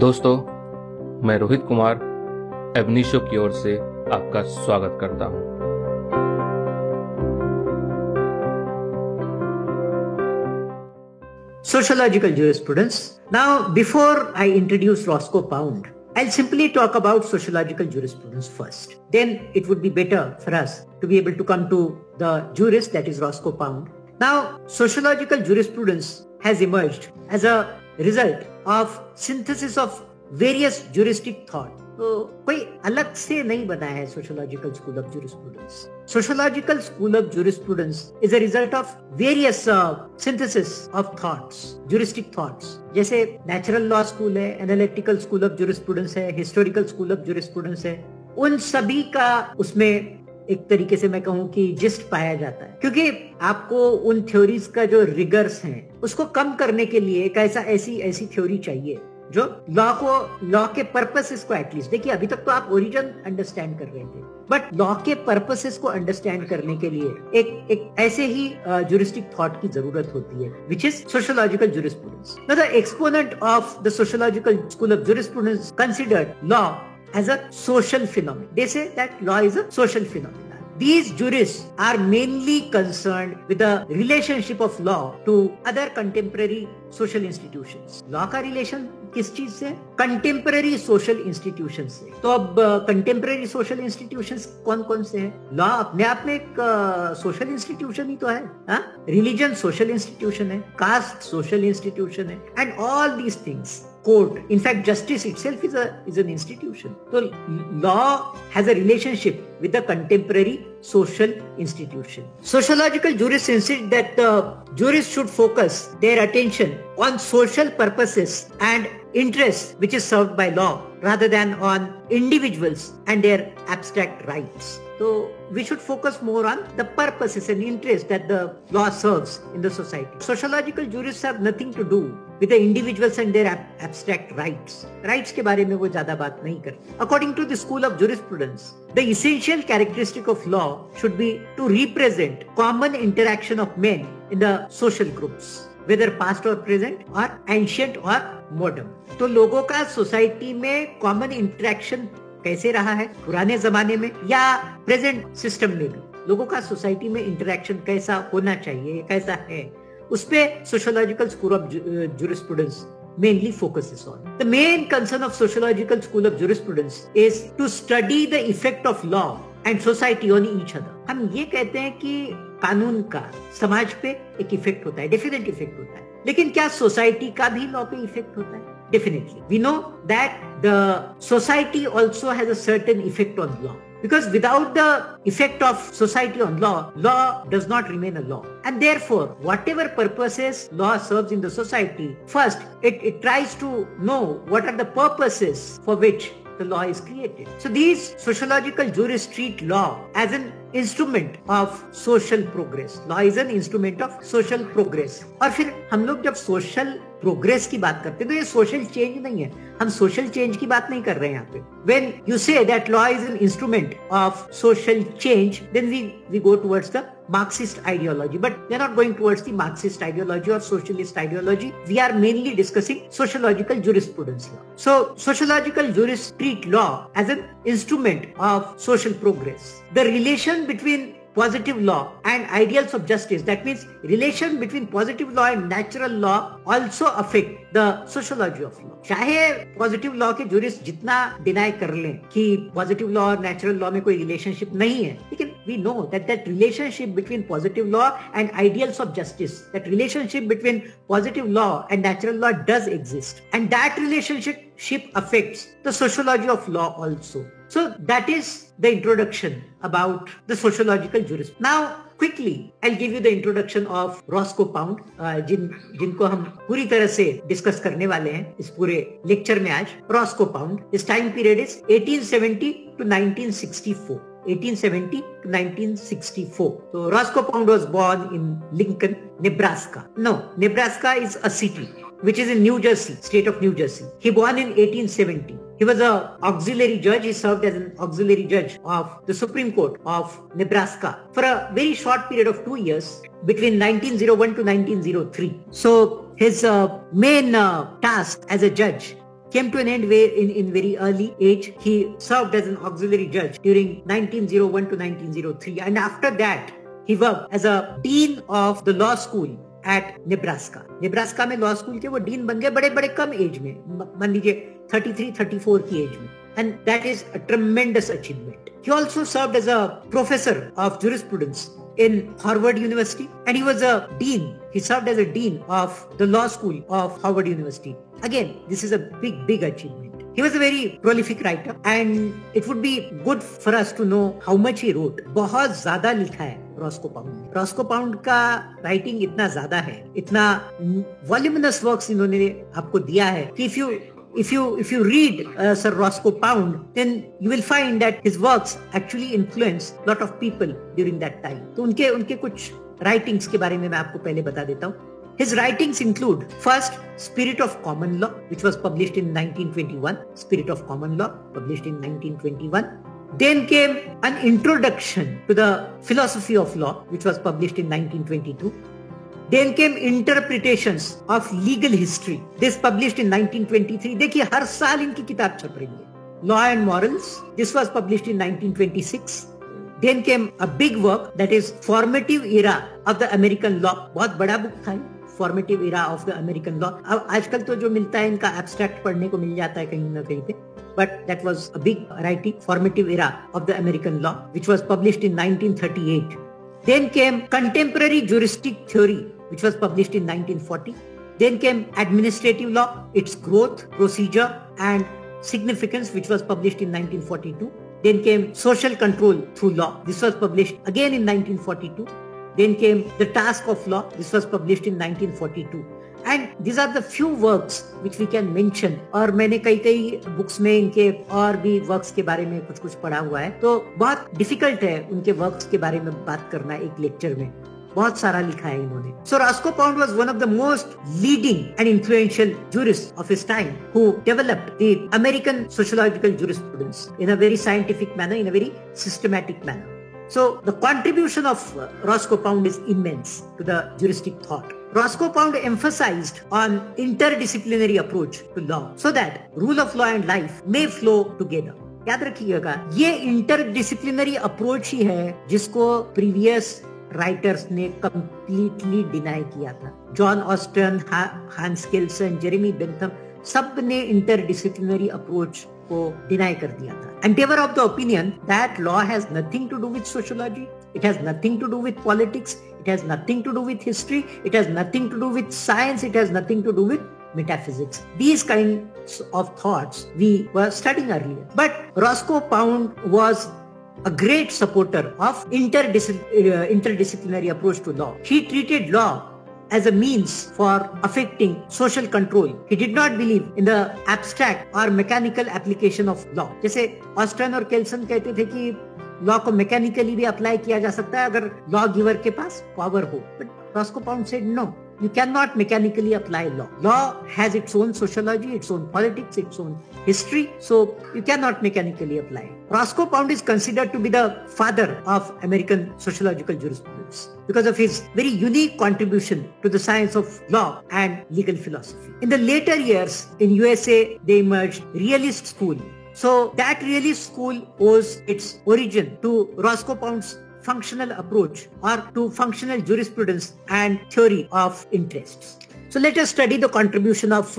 दोस्तों, मैं रोहित कुमार एबनीशो की ओर से आपका स्वागत करता हूं। Sociological jurisprudence. Now, before I introduce Roscoe Pound, I'll simply talk about sociological jurisprudence first. Then it would be better for us to be able to come to the jurist, that is Roscoe Pound. Now, sociological jurisprudence has emerged as a result of synthesis of various juristic thought. तो कोई अलग से नहीं बना है sociological school of jurisprudence. Sociological school of jurisprudence is a result of various synthesis of thoughts, juristic thoughts. जैसे natural law school है, analytical school of jurisprudence है, हिस्टोरिकल स्कूल ऑफ ज्यूरिस्प्रूडेंस है। उन सभी का उसमें एक तरीके से मैं कहूँ कि जिस्ट पाया जाता है, क्योंकि आपको उन थ्योरीज का जो रिगर्स हैं उसको कम करने के लिए एक ऐसी थ्योरी चाहिए जो लॉ के पर्पसेस को एटलीस्ट, देखिए अभी तक तो आप ओरिजिन अंडरस्टैंड कर रहे थे, बट लॉ के पर्पसेस को अंडरस्टैंड करने के लिए एक ऐसे ही ज्यूरिस्टिक थॉट की जरूरत होती है, which is sociological jurisprudence. Now the exponent of the sociological school of jurisprudence considered law as a social phenomenon. They say that law is a social phenomenon. These jurists are mainly concerned with the relationship of law to other contemporary social institutions. Law का relation किस चीज से? Contemporary social institutions से। तो अब contemporary social institutions कौन कौन से हैं? Law अपने आप में एक social institution ही तो है, हाँ? Religion social institution है, caste social institution है, and all these things. Court, in fact, justice itself is an institution. So, law has a relationship with the contemporary social institution. Sociological jurists insist that the jurists should focus their attention on social purposes and interests which is served by law, rather than on individuals and their abstract rights. So we should focus more on the purposes and interests that the law serves in the society. Sociological jurists have nothing to do with the individuals and their abstract rights. Rights के बारे में वो ज्यादा बात नहीं करते. According to the school of jurisprudence, the essential characteristic of law should be to represent common interaction of men in the social groups, whether past or present or ancient or modern. तो लोगों का society में common interaction कैसे रहा है पुराने जमाने में या प्रेजेंट सिस्टम में भी, लोगों का सोसाइटी में इंटरेक्शन कैसा होना चाहिए, कैसा है, उस पे sociological school of jurisprudence mainly focuses on. The main concern of sociological school of jurisprudence is to study the effect of law and society on each other. हम ये कहते हैं कि कानून का समाज पे एक इफेक्ट होता है, डेफिनेट इफेक्ट होता है, लेकिन क्या सोसाइटी का भी लॉ पे इफेक्ट होता है? Definitely. We know that the society also has a certain effect on law. Because without the effect of society on law, law does not remain a law. And therefore, whatever purposes law serves in the society, first, it tries to know what are the purposes for which the law is created. So these sociological jurists treat law as an instrument of social progress. Law is an instrument of social progress. और फिर हम लोग जब social progress की बात करते हैं तो ये social change नहीं है, हम social change की बात नहीं कर रहे हैं यहाँ पे. When you say that law is an instrument of social change, then we go towards the Marxist ideology, but we are not going towards the Marxist ideology or socialist ideology. We are mainly discussing sociological jurisprudence here. So sociological jurists treat law as an instrument of social progress. The relation between positive law and ideals of justice, that means relation between positive law and natural law, also affect the sociology of law. चाहे positive law के jurist जितना deny कर लें कि positive law और natural law में कोई relationship नहीं है, लेकिन we know that relationship between positive law and ideals of justice, that relationship between positive law and natural law does exist, and that relationship affects the sociology of law also. So that is the introduction about the sociological jurisprudence. Now quickly I'll give you the introduction of Roscoe Pound, जिनको हम पूरी तरह से discuss करने वाले हैं इस पूरे लेक्चर में आज. Roscoe Pound, his time period is 1870 to 1964. 1870 to 1964. So Roscoe Pound was born in Lincoln, Nebraska. No, Nebraska is a city which is in New Jersey, state of New Jersey. He born in 1870. He was an auxiliary judge. He served as an auxiliary judge of the Supreme Court of Nebraska for a very short period of 2 years between 1901 to 1903. So his main task as a judge came to an end in very early age. He served as an auxiliary judge during 1901 to 1903, and after that he worked as a dean of the law school at Nebraska. Nebraska में law school के वो dean बन गए बड़े कम age में, मान लीजिए 33-34 की age में, and that is a tremendous achievement. He also served as a professor of jurisprudence in Harvard University, and he was a dean. He served as a dean of the law school of Harvard University. Again, this is a big achievement. He was a very prolific writer, and it would be good for us to know how much he wrote. बहुत ज्यादा लिखा है Roscoe pound ने. Roscoe pound का writing इतना ज्यादा है, इतना वॉल्यूमिनस वर्क्स इन्होंने आपको दिया है कि if you read Sir Roscoe Pound, then you will find that his works actually influenced lot of people during that time. तो उनके कुछ writings के बारे में मैं आपको पहले बता देता हूँ. His writings include first Spirit of Common Law, which was published in 1921. Spirit of Common Law, published in 1921. Then came an introduction to the philosophy of law, which was published in 1922. Then came Interpretations of Legal History. This published in 1923. देखिए हर साल इनकी किताब छप रही है. Law and Morals. This was published in 1926. Then came a big work that is Formative Era of the American Law. बहुत बड़ा book था. Formative Era of the American Law. अब आजकल तो जो मिलता है इनका abstract पढ़ने को मिल जाता है कहीं ना कहीं पे. But that was a big writing, Formative Era of the American Law, which was published in 1938. Then came Contemporary Juristic Theory, which was published in 1940. Then came Administrative Law, its Growth, Procedure and Significance, which was published in 1942. Then came Social Control Through Law. This was published again in 1942. Then came The Task of Law. This was published in 1942. And these are the few works which we can mention. और मैंने कई books में इनके और भी works के बारे में कुछ पढ़ा हुआ है, तो बहुत डिफिकल्ट है उनके वर्क्स के बारे में बात करना एक लेक्चर में. बहुत सारा लिखा है इन्होंने. So Roscoe Pound was one of the most leading and influential jurists of his time who developed the American sociological jurisprudence in a very scientific manner, in a very systematic manner. So the contribution of Roscoe Pound is immense to the juristic thought. Roscoe Pound emphasized on interdisciplinary approach to law so that rule of law and life may flow together. याद रखिएगा, ये interdisciplinary approach ही है जिसको previous writers ने completely deny किया था. John Austin, Hans Kelsen, Jeremy Bentham, सब ने इंटरडिसिप्लिनरी अप्रोच को डिनाई कर दिया था. And they were of the opinion that law has nothing to do with sociology, it has nothing to do with politics, it has nothing to do with history, it has nothing to do with science, it has nothing to do with metaphysics. These kinds of thoughts we were studying earlier. But Roscoe Pound was a great supporter of interdisciplinary approach to law. He treated law as a means for affecting social control. He did not believe in the abstract or mechanical application of law. जैसे Austin और केल्सन कहते थे कि law को mechanically भी apply किया जा सकता है अगर लॉ गिवर के पास पावर हो. But Roscoe Pound said no, you cannot mechanically apply law. Law has its own sociology, its own politics, its own history, so you cannot mechanically apply. Roscoe Pound is considered to be the father of American sociological jurisprudence because of his very unique contribution to the science of law and legal philosophy. In the later years in USA, they emerged realist school. So that realist school owes its origin to Roscoe Pound's functional approach or to functional jurisprudence and theory of interests. So let us study the contribution of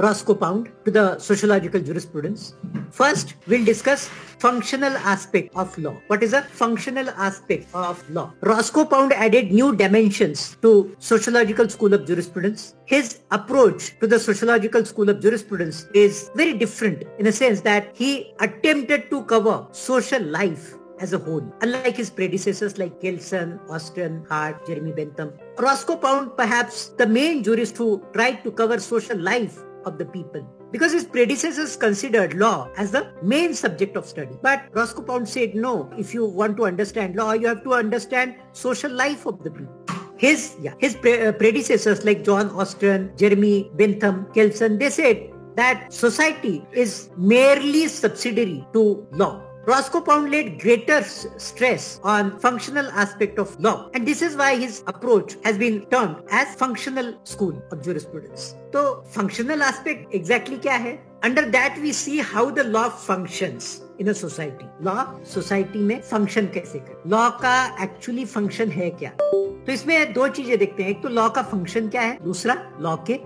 Roscoe Pound to the sociological jurisprudence. First, we'll discuss functional aspect of law. What is a functional aspect of law? Roscoe Pound added new dimensions to sociological school of jurisprudence. His approach to the sociological school of jurisprudence is very different in a sense that he attempted to cover social life as a whole. Unlike his predecessors like Kelson, Austin, Hart, Jeremy Bentham, Roscoe Pound perhaps the main jurist who tried to cover social life of the people, because his predecessors considered law as the main subject of study. But Roscoe Pound said no, if you want to understand law, you have to understand social life of the people. His predecessors like John Austin, Jeremy Bentham, Kelson, they said that society is merely subsidiary to law. Roscoe Pound laid greater stress on functional aspect of law, and this is why his approach has been termed as functional school of jurisprudence. तो functional aspect exactly क्या है? Under that we see how the law functions in a society. Law society में function कैसे करे, law का actually function है क्या। तो इसमें दो चीजें देखते हैं, एक तो लॉ का फंक्शन क्या है, दूसरा लॉ के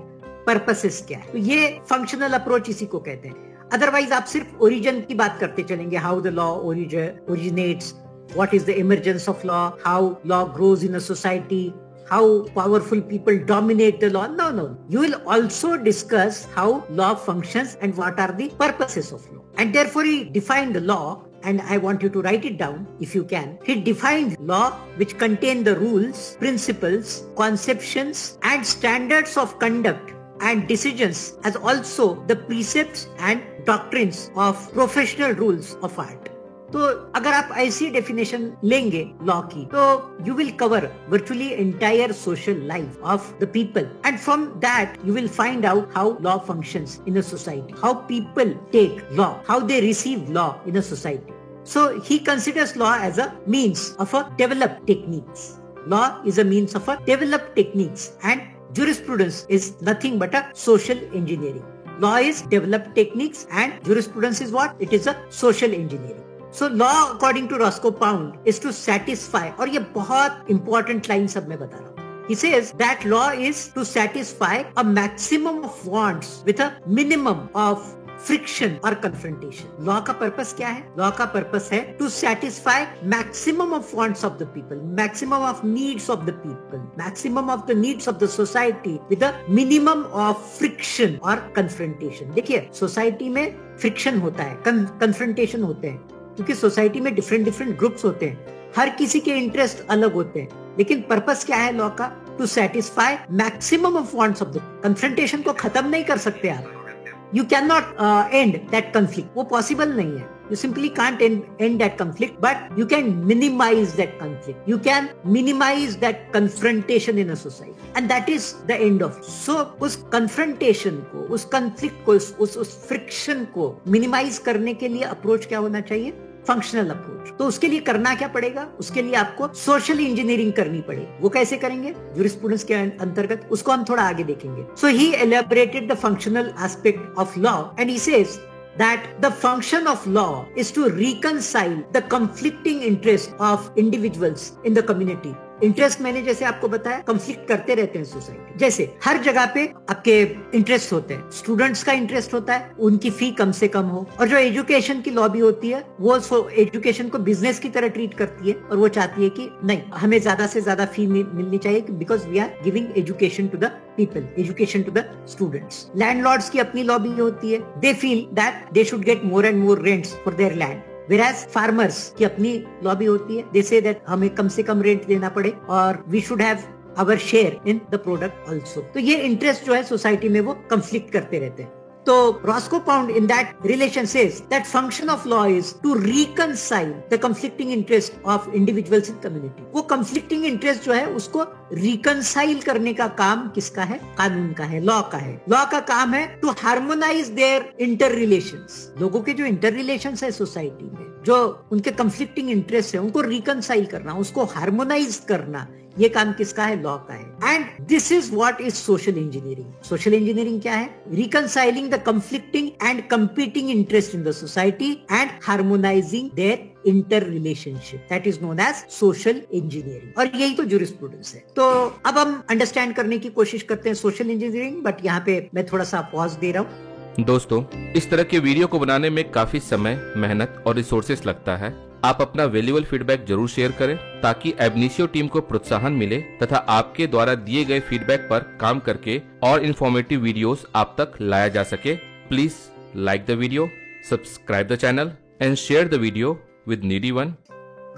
पर्पसेस क्या है। तो ये फंक्शनल अप्रोच इसी को कहते हैं। अदरवाइज आप सिर्फ ओरिजिन की बात करते चलेंगे, how the law originates, what is the emergence of law, how law grows in a society, how powerful people dominate the law. No. You will also discuss how law functions and what are the purposes of law. And therefore he defined the law, and I want you to write it down if you can. He defined law which contain the rules, principles, conceptions and standards of conduct and decisions, as also the precepts and doctrines of professional rules of art. तो अगर आप ऐसी definition लेंगे law की, तो you will cover virtually entire social life of the people, and from that you will find out how law functions in a society, how people take law, how they receive law in a society. So he considers law as a means of a developed techniques. Law is a means of a developed techniques, and jurisprudence is nothing but a social engineering. Law is developed techniques and jurisprudence is what? It is a social engineering. So law according to Roscoe Pound is to satisfy, और ये बहुत important line सब मैं बता रहा हूँ. He says that law is to satisfy a maximum of wants with a minimum of friction or confrontation. Law का purpose क्या है? Law का पर्पस है to satisfy maximum of wants of the people, maximum of needs of the people, maximum of the needs of the society with a minimum of friction or confrontation. देखिए society में friction होता है, confrontation होते हैं, क्योंकि society में different groups होते हैं, हर किसी के इंटरेस्ट अलग होते हैं, लेकिन पर्पस क्या है लॉ का? To satisfy maximum of wants of the. Confrontation को खत्म नहीं कर सकते आप. You cannot end that conflict. वो possible नहीं है. You simply can't end that conflict, but you can minimize that conflict. You can minimize that confrontation in a society, and that is the end of it. So उस confrontation को, उस conflict को, उस friction को minimize करने के लिए approach क्या होना चाहिए? Functional approach. तो उसके लिए करना क्या पड़ेगा? उसके लिए आपको सोशल इंजीनियरिंग करनी पड़ेगी. वो कैसे करेंगे? ज्यूरिस्प्रूडेंस के अंतर्गत. उसको हम थोड़ा आगे देखेंगे. So he elaborated the functional aspect of law and he says that the function of law is to reconcile the conflicting interest of individuals in the community. Interest मैंने जैसे आपको बताया, कंफ्लिक्ट करते रहते हैं सोसाइटी. जैसे हर जगह पे आपके इंटरेस्ट होते हैं. स्टूडेंट्स का इंटरेस्ट होता है उनकी फी कम से कम हो, और जो एजुकेशन की लॉबी होती है वो एजुकेशन को बिजनेस की तरह ट्रीट करती है, और वो चाहती है कि नहीं, हमें ज्यादा से ज्यादा फी मिलनी चाहिए, because we are giving education to the people, education to the students. Landlords की अपनी लॉबी होती है. They feel that they should get more and more rents for their land. Whereas farmers की अपनी लॉबी होती है. They say that हमें कम से कम रेंट देना पड़े, और we should have our share in the product also. तो ये इंटरेस्ट जो है सोसाइटी में वो कंफ्लिक्ट करते रहते हैं. तो Roscoe Pound in that relation says that function of law is to reconcile the conflicting interest of individuals in community. वो conflicting interest जो है उसको reconcile करने का काम किसका है? कानून का है, लॉ का है. लॉ का काम है to harmonize their interrelations. लोगों के जो interrelations है सोसाइटी में, जो उनके conflicting interest है, उनको reconcile करना, उसको harmonize करना, ये काम किसका है? लॉ का है. And this is what is social engineering. Social engineering क्या है? Reconciling the conflicting and competing interest in the society and harmonising their inter relationship. That is known as social engineering, और यही तो ज्यूरिस्प्रूडेंस है. तो अब हम अंडरस्टैंड करने की कोशिश करते हैं सोशल इंजीनियरिंग, बट यहाँ पे मैं थोड़ा सा पॉज दे रहा हूँ. दोस्तों, इस तरह के वीडियो को बनाने में काफी समय, मेहनत और रिसोर्सेस लगता है. आप अपना वैल्यूएबल फीडबैक जरूर शेयर करें, ताकि एबनिशियो टीम को प्रोत्साहन मिले तथा आपके द्वारा दिए गए फीडबैक पर काम करके और इन्फॉर्मेटिव वीडियोस आप तक लाया जा सके. Please like the video, subscribe the channel and share the video with needy one.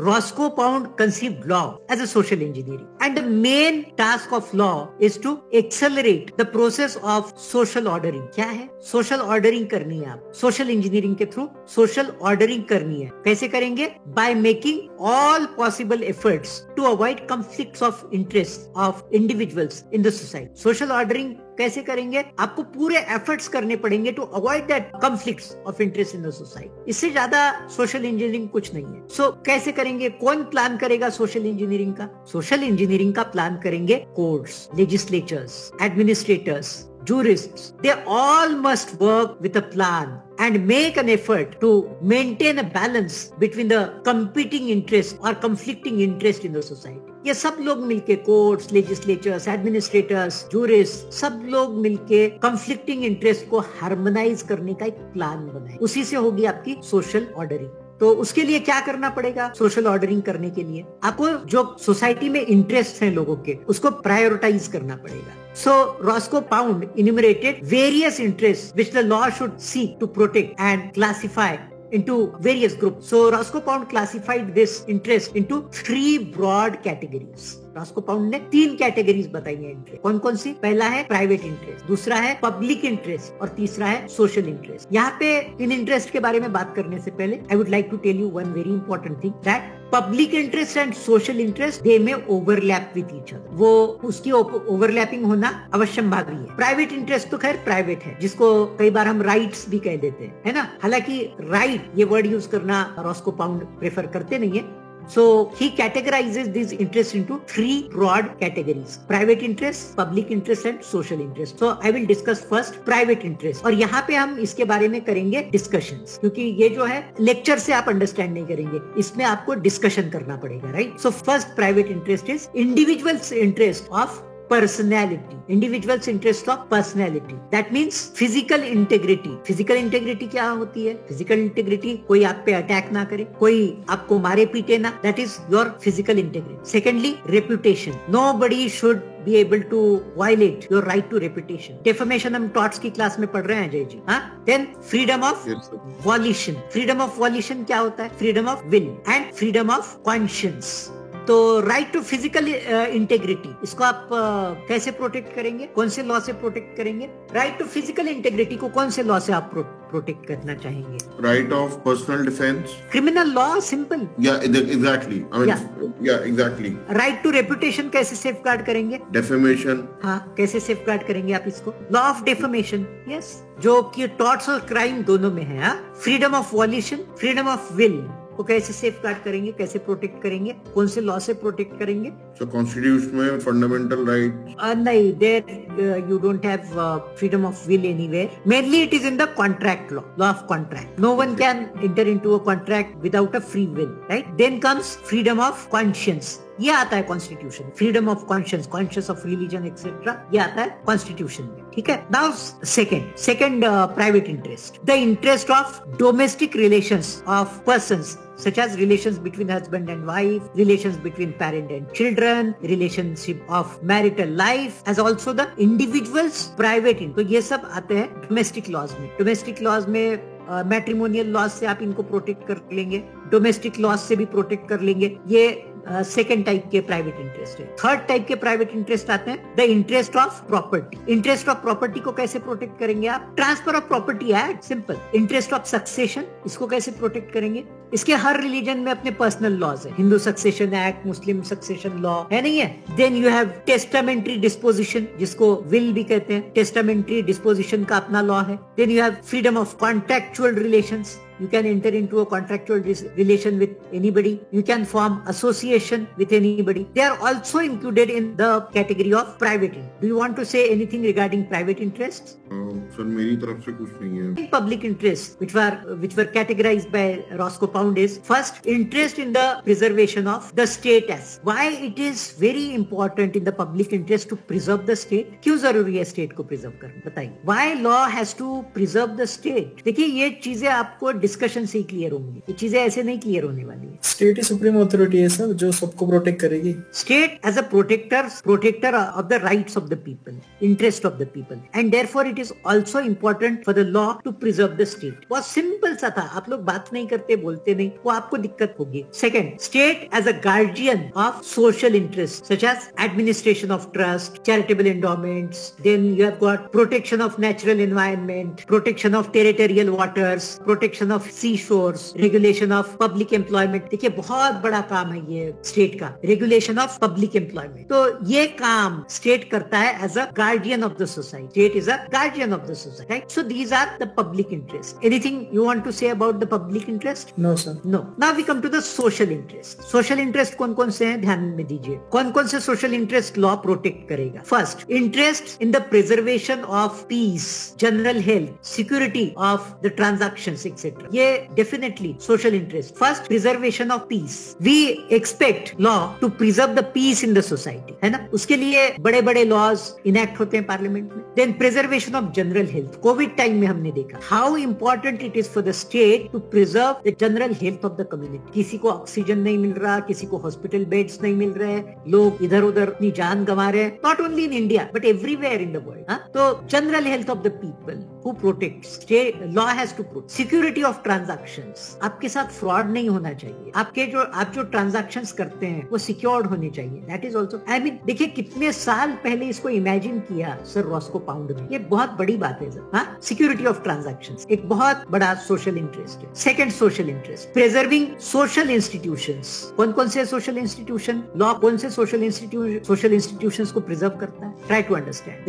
Roscoe Pound conceived law as a social engineering, and the main task of law is to accelerate the process of social ordering. क्या है? social ordering करनी है आप. social engineering के through social ordering करनी है. कैसे करेंगे? by making all possible efforts to avoid conflicts of interest of individuals in the society. social ordering कैसे करेंगे? आपको पूरे एफर्ट्स करने पड़ेंगे to avoid that conflicts of interest in the society. इससे ज्यादा सोशल इंजीनियरिंग कुछ नहीं है. सो कैसे करेंगे? कौन प्लान करेगा सोशल इंजीनियरिंग का? सोशल इंजीनियरिंग का प्लान करेंगे courts, legislatures, administrators, jurists, they all must work with a plan and make an effort to maintain a balance between the competing interests or conflicting interest in the society. ये सब लोग मिलके courts, legislatures, administrators, jurist, सब लोग मिलके conflicting interest को harmonise करने का एक प्लान बनाए, उसी से होगी आपकी सोशल ऑर्डरिंग। तो उसके लिए क्या करना पड़ेगा? सोशल ऑर्डरिंग करने के लिए आपको जो सोसाइटी में इंटरेस्ट हैं लोगों के, उसको प्रायोरिटाइज करना पड़ेगा। So Roscoe Pound enumerated various interests which the law should seek to protect and classify into various groups. So Roscoe Pound classified this interest into 3 broad categories. Roscoe pound ने 3 categories बताई है interest. कौन कौन सी? पहला है private interest, दूसरा है public interest और तीसरा है सोशल इंटरेस्ट। यहाँ पे इन इंटरेस्ट के बारे में बात करने से पहले I would like to tell you one very important thing, that public interest and social interest they में ओवरलैप विद ईच अदर। वो उसकी ओवरलैपिंग होना अवश्यंभावी है। प्राइवेट इंटरेस्ट तो खैर प्राइवेट है, जिसको कई बार हम राइट्स भी कह देते हैं, है ना। हालांकि राइट ये वर्ड यूज करना रॉस्को पाउंड प्रेफर करते नहीं है। So he categorizes these interests into 3 broad categories: private interest, public interest and social interest. So I will discuss first private interest, और यहाँ पे हम इसके बारे में करेंगे discussions, क्योंकि ये जो है लेक्चर से आप अंडरस्टैंड नहीं करेंगे, इसमें आपको डिस्कशन करना पड़ेगा, right. So first private interest is individuals interest of personality, individual's interest of personality. That means physical integrity. Physical integrity क्या होती है? Physical integrity कोई आप पे अटैक ना करे, कोई आपको मारे पीटे ना, that is your physical integrity. Secondly, reputation. Nobody should be able to violate your right to reputation. Defamation हम टॉट्स की क्लास में पढ़ रहे हैं अजय जी, हाँ। Then freedom of volition. Freedom of volition क्या होता है? Freedom of will and freedom of conscience. तो राइट टू फिजिकल इंटेग्रिटी, इसको आप कैसे प्रोटेक्ट करेंगे? कौन से लॉ से प्रोटेक्ट करेंगे? राइट टू फिजिकल इंटेग्रिटी को कौन से लॉ से आप प्रोटेक्ट करना चाहेंगे? Right of personal defence, criminal law, simple. या एग्जैक्टली, या एग्जैक्टली। राइट टू रेपुटेशन कैसे सेफगार्ड करेंगे? डेफेमेशन, हाँ, कैसे सेफगार्ड करेंगे आप इसको? लॉ ऑफ डेफेमेशन, यस, जो कि टॉर्ट्स और क्राइम दोनों में है। Freedom of violation, freedom of will को कैसे सेफगार्ड करेंगे, कैसे प्रोटेक्ट करेंगे, कौन से लॉ से प्रोटेक्ट करेंगे? सो कॉन्स्टिट्यूशन में फंडामेंटल राइट नहीं, there you don't have freedom of will anywhere. Mainly it is in the contract law, law of contract. No one can enter into a contract without a free will, right. Then comes freedom of conscience, ये आता है constitution. Freedom of conscience, conscious of religion etcetera, ये आता है constitution में, ठीक है। Now second private interest, the interest of domestic relations of persons such as relations between husband and wife, relations between parent and children, relationship of marital life, as also the individual's private income. तो ये सब आते हैं domestic laws में। Domestic laws में matrimonial laws से आप इनको प्रोटेक्ट कर लेंगे, डोमेस्टिक लॉज से भी प्रोटेक्ट कर लेंगे। ये सेकेंड टाइप के प्राइवेट इंटरेस्ट है। थर्ड टाइप के प्राइवेट इंटरेस्ट आते हैं the interest of property. Interest of property को कैसे प्रोटेक्ट करेंगे आप? Transfer of property act, simple. Interest of succession, इसको कैसे प्रोटेक्ट करेंगे? इसके हर रिलीजन में अपने पर्सनल लॉज है। Hindu succession act, Muslim succession law है, नहीं है? Then you have testamentary disposition, जिसको विल भी कहते हैं। टेस्टामेंट्री डिस्पोजिशन का अपना लॉ है। Then you have freedom of contractual relations, you can enter into a contractual relation with anybody. You can form association with anybody. They are also included in the category of private interest. Do you want to say anything regarding private interests? Sir मेरी तरफ से कुछ नहीं है। Public interests, which were categorized by Roscoe Pound, is first, interest in the preservation of the state as. Why it is very important in the public interest to preserve the state? क्यों जरूरी है state को preserve करना, बताइए। Why law has to preserve the state? देखिए, ये चीजें आपको डिस्कशन से ही क्लियर होंगी, ये चीजें ऐसे नहीं क्लियर होने वाली है। स्टेट ही सुप्रीम अथॉरिटी है सर, जो सबको प्रोटेक्ट करेगी। State as a protector of the rights of the people, interest of the people, and therefore it is also important for the law to preserve the state. बहुत simple सा था, आप लोग बात नहीं करते, बोलते नहीं, वो आपको दिक्कत होगी। Second, state as a guardian of social interest such as administration of trust, charitable endowments, then you have got protection of natural environment, protection of territorial waters, protection of sea shores, regulation of public employment. देखिए बहुत बड़ा काम है ये state का, regulation of public employment. तो ये काम स्टेट करता है as a guardian of the society. State is a guardian of the society, right? So these are the public interest. Anything you want to say about the public interest? No sir. No. Now we come to the social interest. Social interest कौन कौन से हैं, ध्यान में दीजिए। कौन कौन से सोशल इंटरेस्ट लॉ प्रोटेक्ट करेगा? First, interest in the preservation of peace, general health, security of the transactions etcetera. ये definitely social interest. First, preservation of peace. We expect law to preserve the peace in the society, है ना? उसके लिए बड़े बड़े laws enact होते हैं parliament में। Then preservation of general health. Covid time में हमने देखा how important it is for the state to preserve the general health of the community. किसी को ऑक्सीजन नहीं मिल रहा, किसी को हॉस्पिटल बेड्स नहीं मिल रहे, लोग इधर उधर अपनी जान गंवा रहे हैं, not only in India but everywhere in the world. तो general health of the people who protects, law has to protect security of transactions. आपके साथ फ्रॉड नहीं होना चाहिए, आप जो ट्रांजैक्शंस करते हैं वो सिक्योर्ड होने चाहिए। That is also, I mean देखिए कितने साल पहले इसको इमेजिन किया सर रॉस्को पाउंड ने। ये बहुत बड़ी बात है सर। हाँ, सिक्योरिटी ऑफ ट्रांजैक्शंस एक बहुत बड़ा सोशल इंटरेस्ट है। Second social interest, preserving social institutions. कौन कौन से सोशल इंस्टीट्यूशन, लॉ कौन से सोशल इंस्टीट्यूशंस को प्रिजर्व करता है? Try to understand.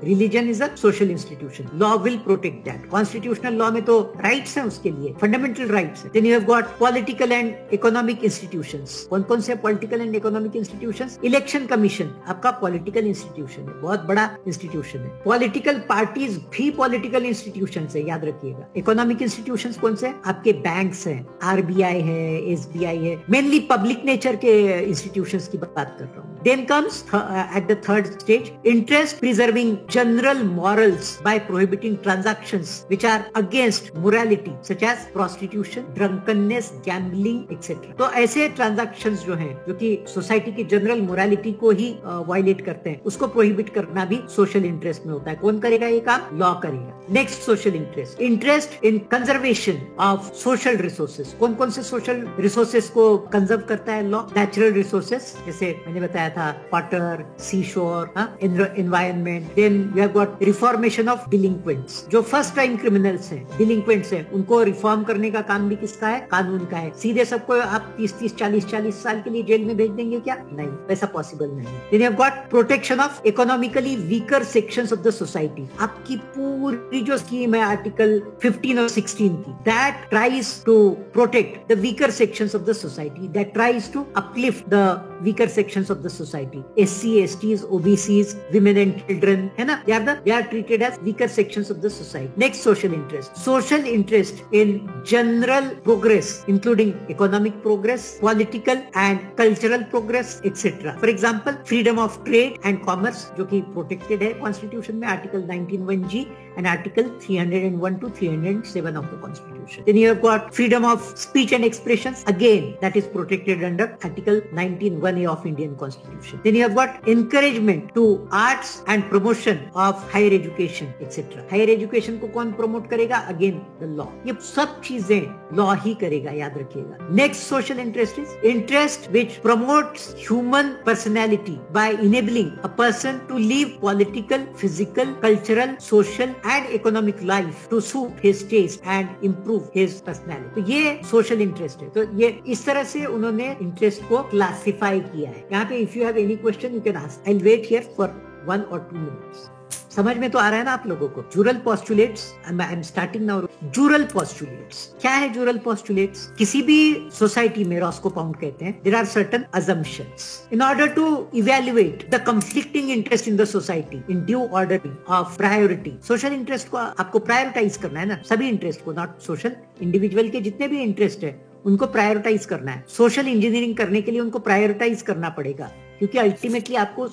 Religion is a social institution, law will protect that. Constitutional law में तो राइट्स हैं उसके लिए, फंडामेंटल राइट्स हैं। Then you have got political and economic institutions. कौन कौन से political and economic institutions? Election commission आपका पॉलिटिकल इंस्टीट्यूशन है, बहुत बड़ा इंस्टीट्यूशन है। पॉलिटिकल पार्टीज भी पॉलिटिकल इंस्टीट्यूशन है, याद रखिएगा। इकोनॉमिक इंस्टीट्यूशंस कौन से? आपके बैंक्स हैं, आरबीआई है, एसबीआई है, मेनली पब्लिक नेचर के इंस्टीट्यूशंस की बात कर रहा हूँ। Then comes at the third stage, interest preserving general morals by prohibiting transactions which are against morality such as prostitution, drunkenness, gambling, etc. तो ऐसे transactions जो हैं जो कि सोसाइटी की जनरल मोरालिटी को ही वायलेट करते हैं, उसको प्रोहिबिट करना भी सोशल इंटरेस्ट में होता है। कौन करेगा ये काम? लॉ करेगा। Next social interest, interest in conservation of social resources. कौन कौन से सोशल रिसोर्सेज को कंजर्व करता है लॉ? नेचुरल रिसोर्सेज, जैसे मैंने बताया था, water, sea shore, environment. Then you have got reformation of delinquents. जो फर्स्ट टाइम क्रिमिनल्स हैं, डिलिंक्वेंट्स हैं, उनको रिफॉर्म करने का काम भी किसका है? कानून का है। सीधे सबको आप 30-30, 40-40 साल के लिए जेल में भेज देंगे क्या? नहीं, वैसा पॉसिबल नहीं। Then you have got protection of economically weaker sections of the society. आपकी पूरी जो स्कीम है आर्टिकल 15 और 16 की, that tries to protect the weaker sections of the society, that tries to uplift the weaker sections of the society. SC, STs, OBCs, women and children, है ना? They are treated as weaker sections of the society. Next, social interest. Social interest in general progress, including economic progress, political and cultural progress, etc. For example, freedom of trade and commerce, जो कि protected है Constitution में, Article 19(1)(g) and Article 301 to 307 of the Constitution. Then you have got freedom of speech and expressions, again that is protected under Article 19(1)(a) of Indian Constitution. Then you have got encouragement to arts and promotion of higher education, etc. Higher education को कौन promote करेगा? Again the law. ये सब चीजें law ही करेगा, याद रखिएगा। Next social interest is interest which promotes human personality by enabling a person to live political, physical, cultural, social and economic life to suit his taste and improve his personality. तो ये social interest है। तो ये इस तरह से उन्होंने interest को classify किया है। यहाँ पे if you have any question you can ask. I'll wait here for 1 or 2 minutes. समझ में तो आ रहा है ना आप लोगों को? जुरल postulates, I am starting now. जुरल पोस्टुलेट्स क्या है? जुरल पोस्टुलेट्स किसी भी सोसाइटी में, रॉस्को पाउंड कहते हैं, there are certain assumptions in order to evaluate the conflicting interest in the society in due ordering of priority. Social interest को आपको प्रायोरिटाइज करना है ना, सभी इंटरेस्ट को, नॉट सोशल, इंडिविजुअल के जितने भी इंटरेस्ट है उनको प्रायोरिटाइज करना है। सोशल इंजीनियरिंग करने के लिए उनको प्रायोरिटाइज करना पड़ेगा, क्योंकि अल्टीमेटली आपको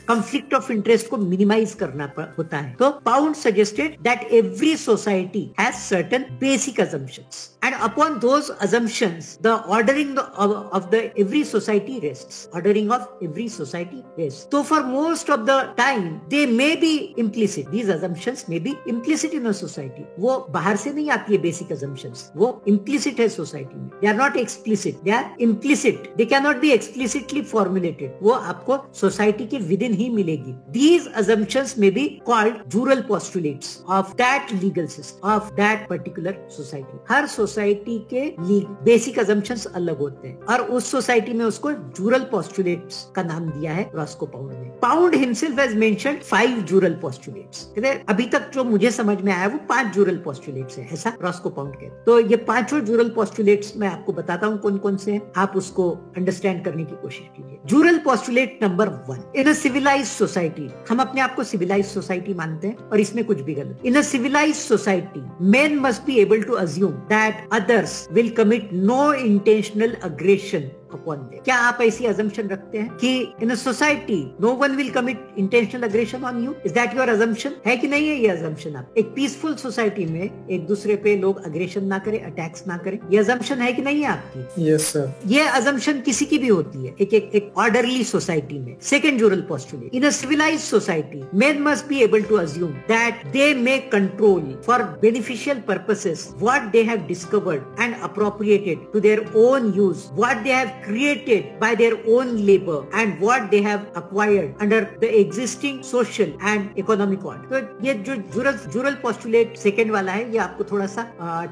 कंफ्लिक्ट ऑफ इंटरेस्ट को मिनिमाइज करना होता है। तो pound suggested that every society has certain basic assumptions and upon those assumptions the ordering of the every society rests. Ordering of every society rests. So for most of the time they may be implicit. These assumptions may be implicit in a society. वो बाहर से नहीं आती है basic assumptions, वो implicit है society में। They are not explicit, they are implicit. They cannot be explicitly formulated. वो आपको सोसाइटी के विद इन ही मिलेगी। These assumptions may be called jural postulates of that legal system, of that particular society. Her society के basic assumptions अलग होते हैं और उस सोसाइटी में उसको jural postulates का नाम दिया है रॉस्को पाउंड ने। Pound himself has mentioned 5 jural postulates. अभी तक जो मुझे समझ में आया वो 5 jural postulates है, ऐसा रॉस्को पाउंड कहते हैं। तो ये 5 jural postulates मैं आपको बताता हूँ कौन कौन से हैं, आप उसको अंडरस्टैंड करने की कोशिश कीजिए। Jural postulate number 1, in a civilised society, हम अपने आप को सिविलाइज्ड सोसाइटी मानते हैं और इसमें कुछ भी गलत। In a civilised society men must be able to assume that others will commit no intentional aggression upon them. क्या आप ऐसी अजम्पशन रखते हैं कि in a society no one will commit intentional aggression on you? Is that your assumption? है कि नहीं है ये अजम्पशन? आप एक पीसफुल सोसाइटी में एक दूसरे पे लोग अग्रेशन ना करें, अटैक्स ना करें, ये अजम्पशन है कि नहीं है आपकी? Yes sir. ये अजम्पशन किसी की भी होती है एक ऑर्डरली सोसाइटी में। Second jural postulate, in a civilised society men must be able to assume that they may control for beneficial purposes what they have discovered and appropriated to their own use, what they have created by their own labor and what they have acquired under the existing social and economic order. तो ये जो जुरल postulate second वाला है ये आपको थोड़ा सा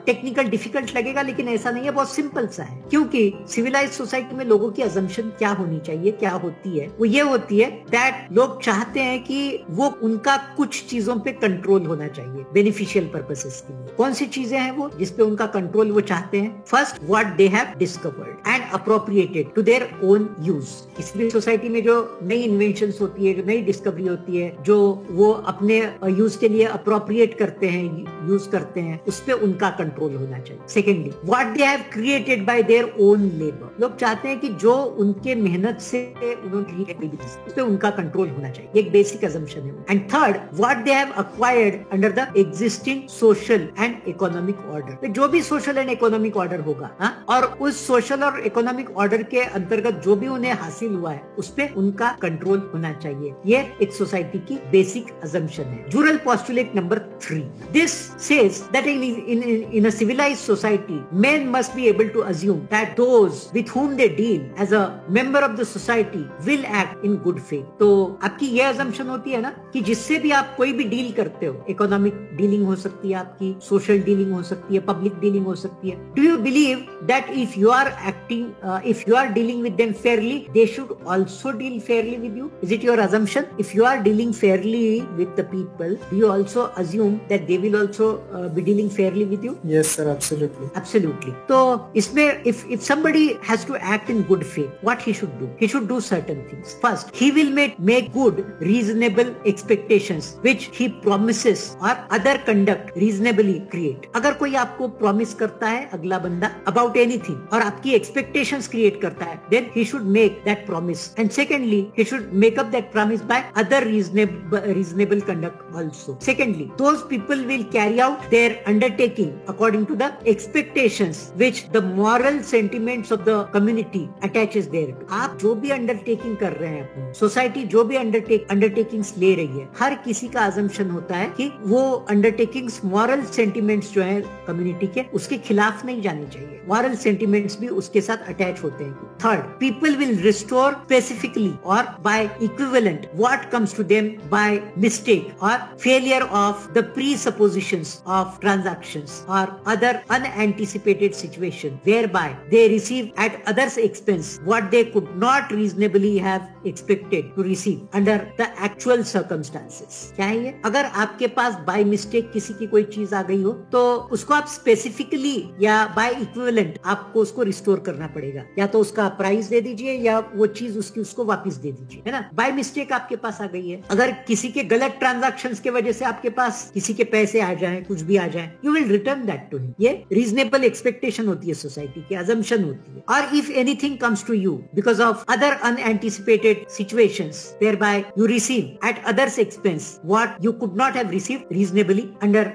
टेक्निकल डिफिकल्ट लगेगा, लेकिन ऐसा नहीं है, बहुत सिंपल सा है। क्योंकि सिविलाइज्ड सोसाइटी में लोगों की अजम्पशन क्या होनी चाहिए, क्या होती है, वो ये होती है दैट लोग चाहते हैं कि वो उनका कुछ चीजों पे कंट्रोल होना चाहिए बेनिफिशियल पर्पसेस के लिए। कौन सी चीजें हैं वो जिसपे उनका कंट्रोल वो चाहते हैं? First, what they have discovered and appropriated to their own use. किसी भी सोसाइटी में जो नई इन्वेंशंस होती है, जो नई डिस्कवरी होती है, जो वो अपने यूज के लिए अप्रोप्रिएट करते हैं, यूज करते हैं, उस पे उनका कंट्रोल होना चाहिए। Secondly, what they have created by their own labour. लोग चाहते हैं कि जो उनके मेहनत से उन्होंने क्रिएट, उस पे उनका कंट्रोल होना चाहिए। एक बेसिक अजम्पशन है। And third, what they have acquired under the existing social and economic order. जो भी सोशल एंड इकोनॉमिक ऑर्डर होगा और उस सोशल और इकोनॉमिक ऑर्डर के अंतर्गत जो भी उन्हें हासिल हुआ है उस पे उनका कंट्रोल होना चाहिए। ये एक सोसाइटी की बेसिक अजम्पशन है। Jural postulate number 3, this says that in a civilised society men must be able to assume that those with whom they deal as a member of the society will act in good faith. तो आपकी ये assumption होती है ना कि जिससे भी आप कोई भी डील करते हो, इकोनॉमिक डीलिंग हो सकती है, आपकी सोशल डीलिंग हो सकती है, पब्लिक डीलिंग हो सकती है, do you believe that if you are acting if you are dealing with them fairly, they should also deal fairly with you? Is it your assumption? If you are dealing fairly with the people, do you also assume that they will also be dealing fairly with you? Yes sir, absolutely. Absolutely. तो इसमें if somebody has to act in good faith, what he should do? He should do certain things. First, he will make good reasonable expectations which he promises or other conduct reasonably create. अगर कोई आपको promise करता है अगला बंदा about anything और आपकी expectations create करता है, then he should make that promise. And secondly, he should make up that promise by other reasonable conduct also. Secondly, those people will carry out their undertaking according to the expectations which the moral sentiments of the community attaches thereto. आप जो भी undertaking कर रहे हैं, society जो भी undertakings ले रही है, हर किसी का assumption होता है कि वो undertakings moral sentiments जो है कम्युनिटी के, उसके खिलाफ नहीं जानी चाहिए। moral sentiments भी उसके साथ attach होते हैं। Third, people will restore specifically or by equivalent what comes to them by mistake or failure of the presuppositions of transactions or other unanticipated situation whereby they receive at others' expense what they could not reasonably have expected to receive under the actual circumstances. क्या है ये? अगर आपके पास by mistake किसी की कोई चीज आ गई हो तो उसको आप specifically या by equivalent आपको उसको restore करना पड़ेगा। या तो उसका प्राइस दे दीजिए या वो चीज उसको वापस दे दीजिए, है ना? बाय मिस्टेक आपके पास आ गई है, अगर किसी के गलत ट्रांजैक्शंस के वजह से आपके पास किसी के पैसे आ जाए, कुछ भी आ जाए, you will return that to him. ये रीजनेबल एक्सपेक्टेशन होती है सोसाइटी की, अजम्पशन होती है। और if anything comes to you because of other unanticipated situations whereby you receive at others expense what you could not have received reasonably under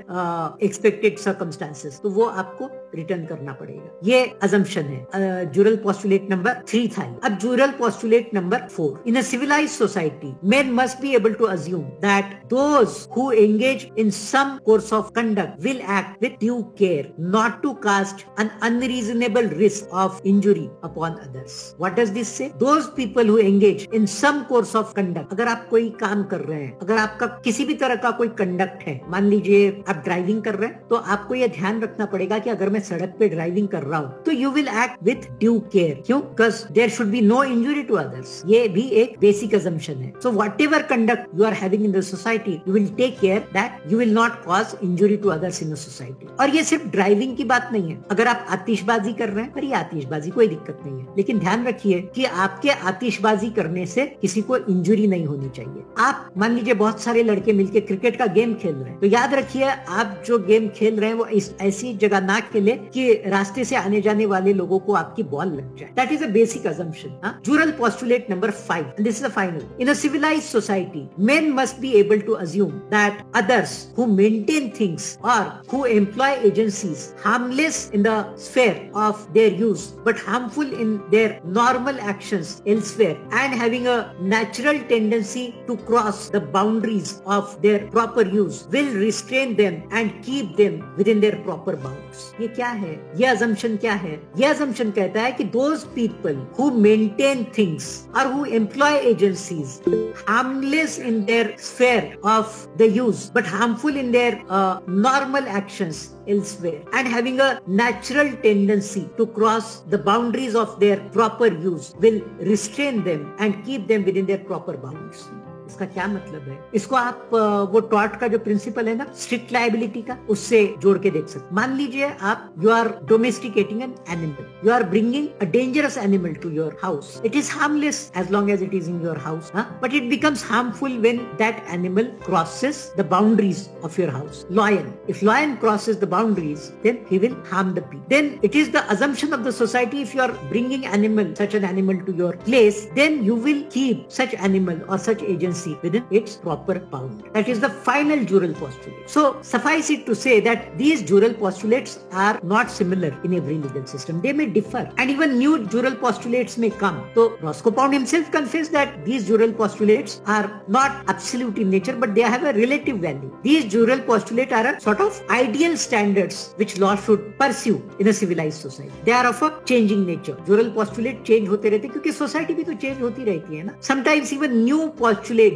expected circumstances, तो वो आपको रिटर्न करना पड़ेगा। ये अजम्पशन है। जुरल पोस्टुलेट नंबर 3 था। अब jural postulate number 4, in a civilised society men must be able to assume that those who engage in some course of conduct will act with due care not to cast an unreasonable risk of injury upon others. What does this say? Those people who engage in some course of conduct, अगर आप कोई काम कर रहे हैं, अगर आपका किसी भी तरह का कोई कंडक्ट है, मान लीजिए आप ड्राइविंग कर रहे हैं, तो आपको यह ध्यान रखना पड़ेगा कि अगर मैं सड़क पे ड्राइविंग कर रहा हूँ तो you will act with due care. क्यों? Because there should be no injury to others. ये भी एक बेसिक assumption है। So whatever conduct you are having in the society, you will take care that you will not cause injury to others in the society. और ये सिर्फ driving की बात नहीं है। अगर आप आतिशबाजी कर रहे हैं, पर ये आतिशबाजी कोई दिक्कत नहीं है, लेकिन ध्यान रखिए कि आपके आतिशबाजी करने से किसी को इंजुरी नहीं होनी चाहिए। आप मान लीजिए बहुत सारे लड़के मिलके क्रिकेट का गेम खेल रहे हैं, तो याद रखिए आप जो गेम खेल रहे हैं वो इस ऐसी जगह ना खेले कि रास्ते से आने जाने वाले लोगों को आपकी बॉल लग जाए। That is a basic assumption. Jural postulate number 5, and this is the final. In a civilized society, men must be able to assume that others who maintain things or who employ agencies harmless in the sphere of their use but harmful in their normal actions elsewhere and having a natural tendency to cross the boundaries of their proper use will restrain them and keep them within their proper bounds. ये क्या है? ये assumption क्या है? ये assumption कहता है कि those people who maintain things or who employ agencies harmless in their sphere of the use but harmful in their normal actions elsewhere and having a natural tendency to cross the boundaries of their proper use will restrain them and keep them within their proper bounds. इसका क्या मतलब है? इसको आप वो tort का जो principal है ना, स्ट्रिक्ट लायबिलिटी का, उससे जोड़ के देख सकते। मान लीजिए आप you are domesticating an animal, you are bringing a dangerous animal to your house. It is harmless as long as it is in your house, but it becomes harmful when that animal crosses the boundaries of your house. Lion, if lion crosses the boundaries then he will harm the people. Then it is the assumption of the society, if you are bringing such an animal to your place, then you will keep such animal or such agency within its proper bound. That is the final jural postulate. So suffice it to say that these jural postulates are not similar in every legal system. They may differ, and even new jural postulates may come. So Roscoe Pound himself confessed that these jural postulates are not absolute in nature, but they have a relative value. These jural postulates are a sort of ideal standards which law should pursue in a civilized society. They are of a changing nature. Jural postulate change होते रहते, क्योंकि society भी तो change होती रहती है ना. Sometimes even new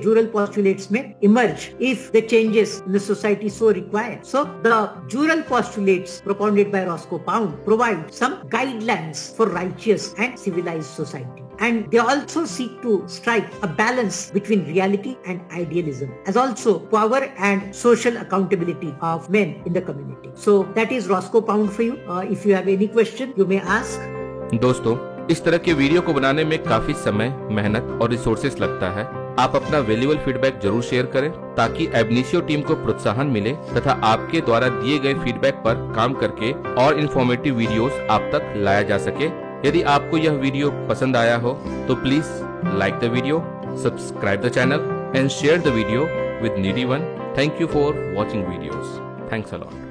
jural postulates may emerge if the changes in the society so require. So the jural postulates propounded by Roscoe Pound provide some guidelines for righteous and civilized society. And they also seek to strike a balance between reality and idealism, as also power and social accountability of men in the community. So that is Roscoe Pound for you. If you have any question, you may ask. दोस्तों, इस तरह के video को बनाने में काफी समय, मेहनत और रिसोर्सेस लगता है। आप अपना वैल्यूएबल फीडबैक जरूर शेयर करें ताकि एबनिशियो टीम को प्रोत्साहन मिले तथा आपके द्वारा दिए गए फीडबैक पर काम करके और इन्फॉर्मेटिव वीडियोस आप तक लाया जा सके। यदि आपको यह वीडियो पसंद आया हो तो please like the video, subscribe the channel and share the video with needy one. Thank you for watching videos. Thanks a lot.